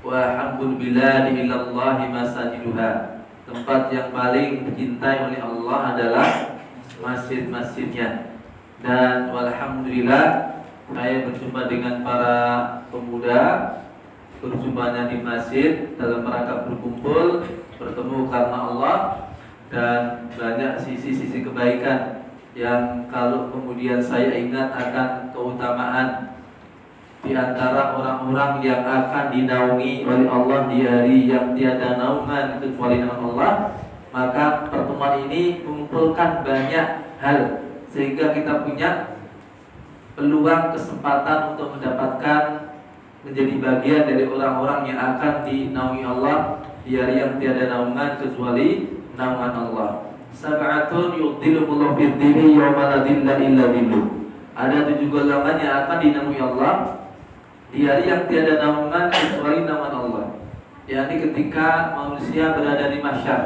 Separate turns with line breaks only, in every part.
wa habbul biladi ilallahi masajiduha. Tempat yang paling dicintai oleh Allah adalah masjid-masjidnya. Dan walhamdulillah saya berjumpa dengan para pemuda, berjumpanya di masjid dalam rangka berkumpul, bertemu karena Allah, dan banyak sisi-sisi kebaikan yang kalau kemudian saya ingat akan keutamaan di antara orang-orang yang akan dinaungi oleh Allah di hari yang tiada naungan kecuali dengan Allah, maka pertemuan ini mengumpulkan banyak hal sehingga kita punya peluang kesempatan untuk mendapatkan menjadi bagian dari orang-orang yang akan dinaungi Allah di hari yang tiada naungan kecuali naungan Allah. Sab'atun yudhilluhumullahu fi dhillihi yawma la dhilla illa dhilluh. Ada 7 golongan yang akan dinaungi Allah di hari yang tiada naungan kecuali naungan Allah. yakni ketika manusia berada di mahsyar.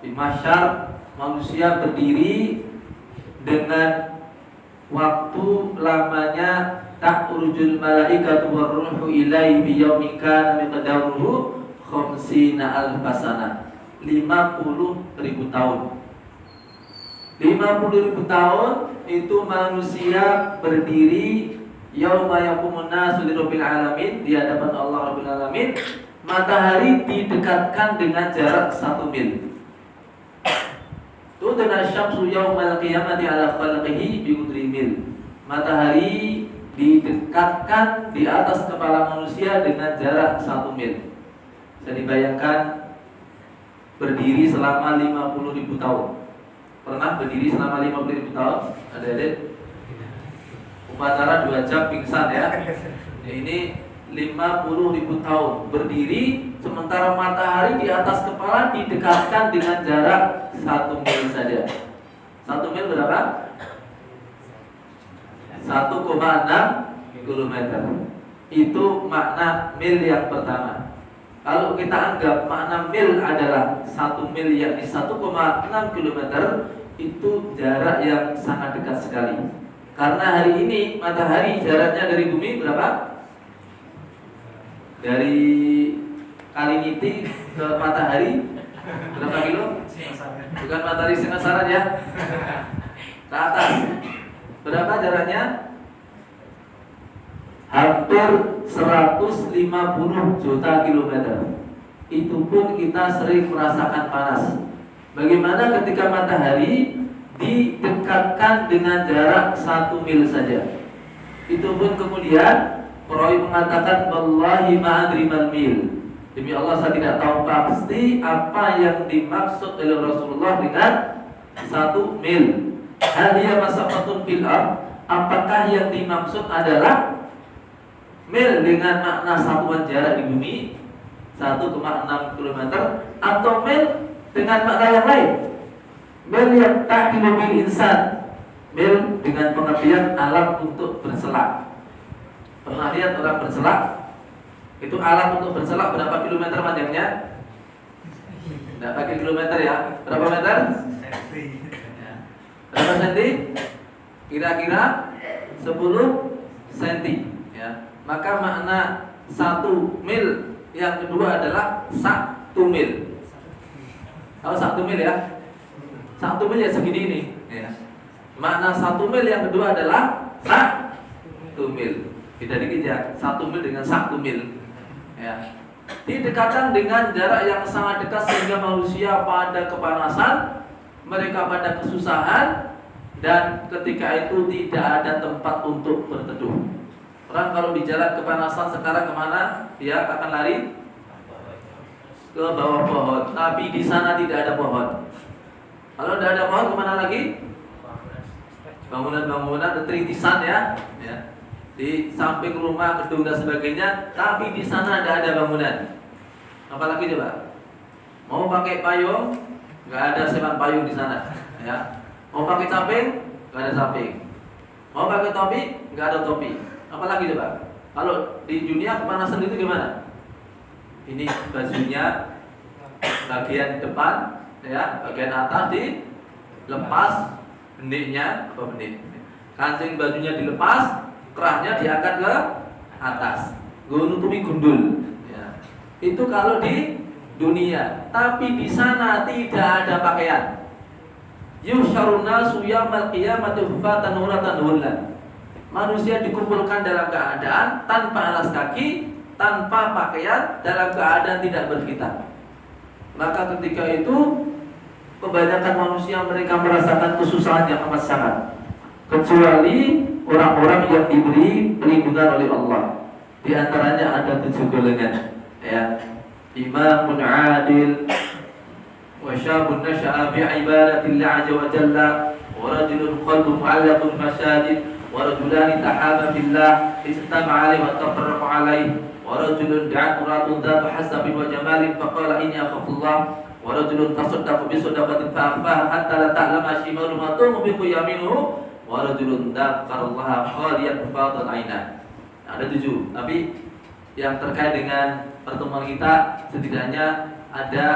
Di mahsyar manusia berdiri dengan waktu lamanya ta'rujul malaikatu warruhu ilaihi bi yaumin kana miqdaruhu khamsina alfasana, 50.000 tahun. 50.000 tahun itu manusia berdiri yauma yaqumun nasu lirabbil alamin, di hadapan Allah Rabbil alamin. Matahari didekatkan dengan jarak 1 mil. Tudna syamsu yaumal qiyamati ala khalqihi bi qudri mil. Matahari didekatkan di atas kepala manusia dengan jarak 1 mil. Bisa dibayangkan berdiri selama 50.000 tahun. Pernah berdiri selama 50.000 tahun? Adik-adik? Upacara 2 jam pingsan ya. Ini 50.000 tahun berdiri, sementara matahari di atas kepala didekatkan dengan jarak 1 mil saja. 1 mil berapa? 1,6 kilometer. Itu makna mil yang pertama. Kalau kita anggap makna mil adalah 1 mil yakni 1,6 kilometer, itu jarak yang sangat dekat sekali. Karena hari ini matahari jaraknya dari bumi berapa? Dari Kaliniti ke matahari berapa kilo? Bukan matahari Singasaran ya. Ke atas. Berapa jaraknya? Hampir 150 juta kilometer. Itu pun kita sering merasakan panas. Bagaimana ketika matahari didekatkan dengan jarak 1 mil saja? Itu pun kemudian perawi mengatakan wallahi ma'adri mal mil. Demi Allah saya tidak tahu pasti apa yang dimaksud oleh Rasulullah dengan 1 mil. Hal hiya masafatun fil ard? Apakah yang dimaksud adalah mil dengan makna satuan jarak di bumi 1,6 km, atau mil dengan makna yang lain? Mil yang tahilu bil insan, mil dengan pengertian alat untuk berselak. Pernah lihat orang berselak? Itu alat untuk berselak berapa kilometer panjangnya? Tidak pakai kilometer ya. Berapa meter? Berapa senti? Kira-kira 10 senti ya. Maka makna 1 mil yang kedua adalah 1 mil. Tahu 1 mil ya? 1 mil ya segini ini ya. Makna 1 mil yang kedua adalah 1 mil. Beda dikit ya, 1 mil dengan 1 mil ya. Didekatkan dengan jarak yang sangat dekat sehingga manusia pada kepanasan, mereka pada kesusahan, dan ketika itu tidak ada tempat untuk berteduh. Orang kalau di jalan kepanasan sekarang kemana? Dia akan lari ke bawah pohon. Tapi di sana tidak ada pohon. Kalau tidak ada pohon kemana lagi? Bangunan-bangunan tritisan ya. Di samping rumah, gedung dan sebagainya, tapi di sana tidak ada bangunan. Apalagi coba? Mau pakai payung, nggak ada sepan payung di sana. Ya. Mau pakai samping, nggak ada samping. Mau pakai topi, nggak ada topi. Apalagi coba? Kalau di dunia kepanasan itu gimana? Ini bajunya bagian depan, ya, bagian atas dilepas, beniknya apa benik? Kancing bajunya dilepas, kerahnya diangkat ke atas, nutupi gundul ya. Itu kalau di dunia, tapi di sana tidak ada pakaian. Yusyarun nasu yaumal qiyamati hufatan uratan ghurlan. Manusia dikumpulkan dalam keadaan tanpa alas kaki, tanpa pakaian, dalam keadaan tidak berkhitan. Maka ketika itu kebanyakan manusia mereka merasakan kesusahan yang amat sangat, kecuali orang-orang yang diberi perlindungan oleh Allah. Di antaranya ada 7 golongan, ya. Imamun adil, wa syabun nasha'a bi ibadatillah azza wa jalla, wa rajulun qalbuhu mu'allaqun masajid, wa rajulani tahaba billah istama'a alaihi wa tafarraqa alaihi, wa rajulun da'at ratun dhatu hasabin wa jamalin faqala inni akhafullah, wa rajulun tasaddaqa bi sadaqatin fa akhfaha hatta la ta'lama shimaluhu ma tunfiqu yaminuhu, wa rajulun dzakarallaha khaliyan fadat aina. Ada 7, tapi yang terkait dengan pertemuan kita setidaknya ada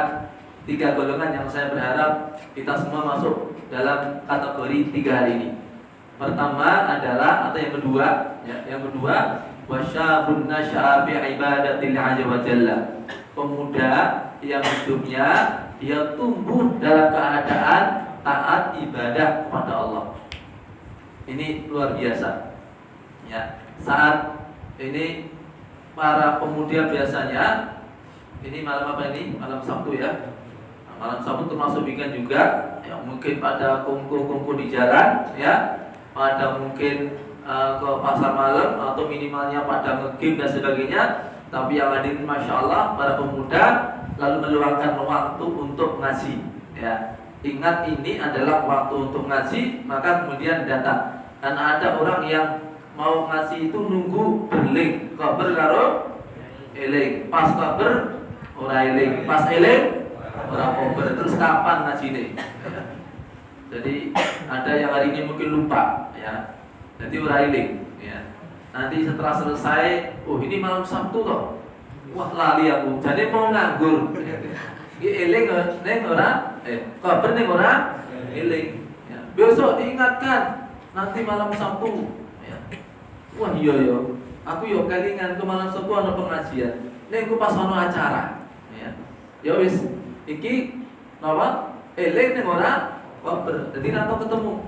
3 golongan yang saya berharap kita semua masuk dalam kategori 3 hari ini. Pertama adalah, atau yang kedua, ya, yang kedua, wasyabun nasya'a bi ibadatil azza wa jalla. Pemuda yang hidupnya dia tumbuh dalam keadaan taat ibadah kepada Allah. Ini luar biasa. Ya, saat ini para pemuda biasanya, ini malam apa ini? Malam Sabtu ya. Malam Sabtu termasuk weekend juga. Ya, mungkin pada kumpul-kumpul di jalan, ya. Pada mungkin ke pasar malam atau minimalnya pada nge-game dan sebagainya. Tapi yang hadir masya Allah para pemuda lalu meluangkan waktu untuk ngaji. Ya, ingat ini adalah waktu untuk ngaji, maka kemudian datang. Karena ada orang yang mau ngasih itu nunggu berling, kabar karo eling, pas kabar ora eling, pas eling ora kabar, terus kapan ngajine? Ya. Jadi ada yang hari ini mungkin lupa, ya. Jadi ora eling, ya. Nanti setelah selesai, oh ini malam Sabtu toh. Wah lali aku, jadi mau nganggur. Iki eling ning ora, kabar ning ora eling. Ya. Besok diingatkan nanti malam Sabtu. Wah iya ya, aku yo kelingan ke malam Sabtu ana pengajian. Nek aku pas ana acara, ya. Ya wis, iki napa? Eling ning ora kabar. Dadi nek ketemu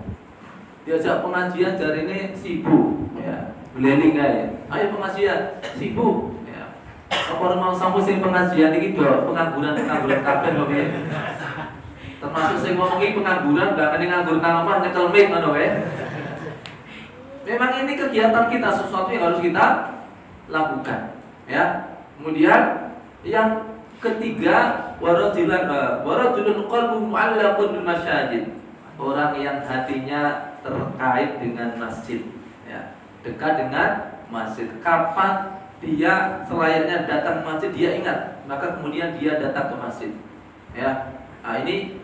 diajak pengajian jarine sibuk, ya. Beleling kae. Ayo pengajian, sibuk, ya. Apa mau sampo sing pengajian iki do pengangguran kabeh kok piye. Termasuk sing ngomongi pengangguran, gak kene nganggur nang omah nyekel mic ngono wae. Memang ini kegiatan kita, sesuatu yang harus kita lakukan, ya. Kemudian yang ketiga, warajulun qalbuhu mu'allaqun bil masajid. Orang yang hatinya terkait dengan masjid, ya. Dekat dengan masjid. Kapan dia selayaknya datang ke masjid dia ingat, maka kemudian dia datang ke masjid, ya. Nah, ini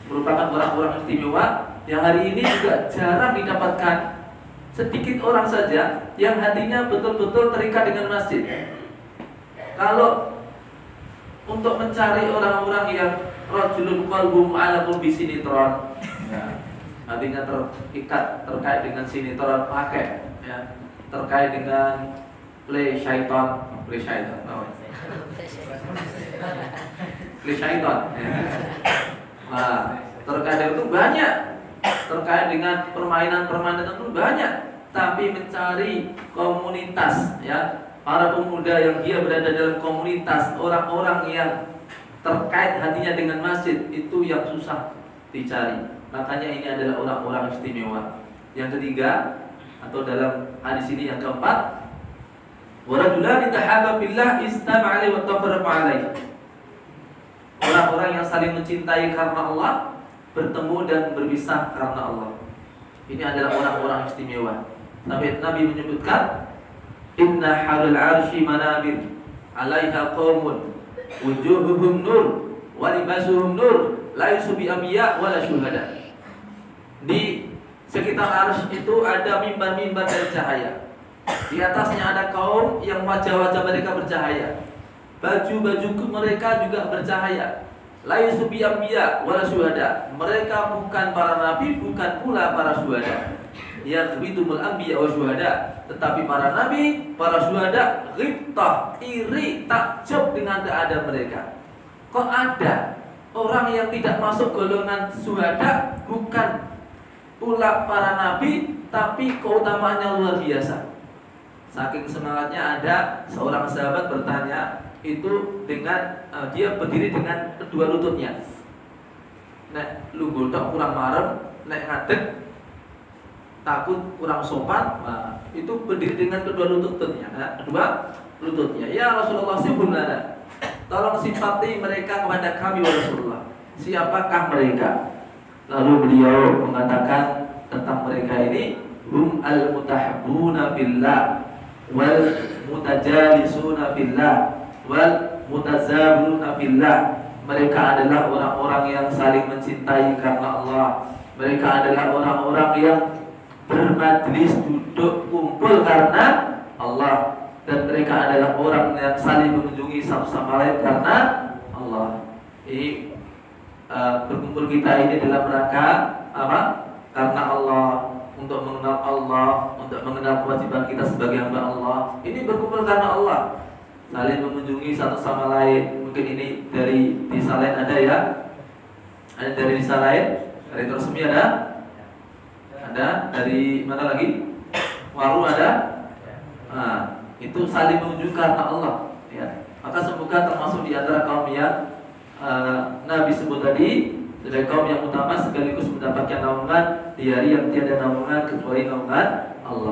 merupakan orang-orang istimewa yang hari ini juga jarang didapatkan. Sedikit orang saja yang hatinya betul-betul terikat dengan masjid. Kalau untuk mencari orang-orang yang rajulun qalbuhu mu'allaqun bi sinitron, ya, hatinya terikat terkait dengan sinitron, pakai, ya, terkait dengan play syaitan, play syaitan, ya. Nah, terkait itu banyak. Terkait dengan permainan-permainan itu banyak, tapi mencari komunitas, ya, para pemuda yang dia berada dalam komunitas, orang-orang yang terkait hatinya dengan masjid, itu yang susah dicari. Makanya ini adalah orang-orang istimewa. Yang ketiga, atau dalam hadis ini yang keempat, warajulani tahaba billah istama'a alaihi wa tafarraqa alaihi. Orang-orang yang saling mencintai karena Allah, bertemu dan berpisah karena Allah. Ini adalah orang-orang istimewa. Nabi menyebutkan, inna halal arsy manabir 'alaiha qaumun wujuhuhum nur wa libasuhum nur la yusubi anbiya wala syuhada. Di sekitar arsy itu ada mimbar-mimbar dari cahaya. Di atasnya ada kaum yang wajah-wajah mereka bercahaya. Baju-baju mereka juga bercahaya. La yusubi anbiya wala syuhada. Mereka bukan para nabi, bukan pula para syuhada. yaghbidumul anbiya wa syuhada. Tetapi para nabi, para syuhada ghibtah, iri, takjub dengan keadaan mereka. Kok ada orang yang tidak masuk golongan syuhada, bukan pula para nabi, tapi keutamaannya luar biasa. Saking semangatnya ada seorang sahabat bertanya itu dengan dia berdiri dengan kedua lututnya. Nek lungguh tok kurang marem, nek ngadeg takut kurang sopan, nah, itu berdiri dengan kedua lututnya. Kedua lututnya. Ya Rasulullah, sifulana, tolong sifati mereka kepada kami wa Rasulullah. Siapakah mereka? Lalu beliau mengatakan tentang mereka ini, hum al-mutahabbuna billah wal mutajalisuna billah wal mutazabuna billah. Mereka adalah orang-orang yang saling mencintai karena Allah. Mereka adalah orang-orang yang bermajlis duduk kumpul karena Allah, dan mereka adalah orang yang saling mengunjungi satu sama lain karena Allah. Jadi berkumpul kita ini dalam rangka apa? Karena Allah, untuk mengenal Allah, untuk mengenal kewajiban kita sebagai hamba Allah. Ini berkumpul karena Allah, saling mengunjungi satu sama lain. Mungkin ini dari desa lain ada ya? Ada dari desa lain? Dari Trosmi ada? Ada dari mana lagi? Waru ada? Nah, itu saling menunjukkan karena Allah ya. Maka semoga termasuk di antara kaum yang Nabi sebut tadi sebagai kaum yang utama sekaligus mendapatkan naungan di hari yang tiada naungan kecuali naungan Allah.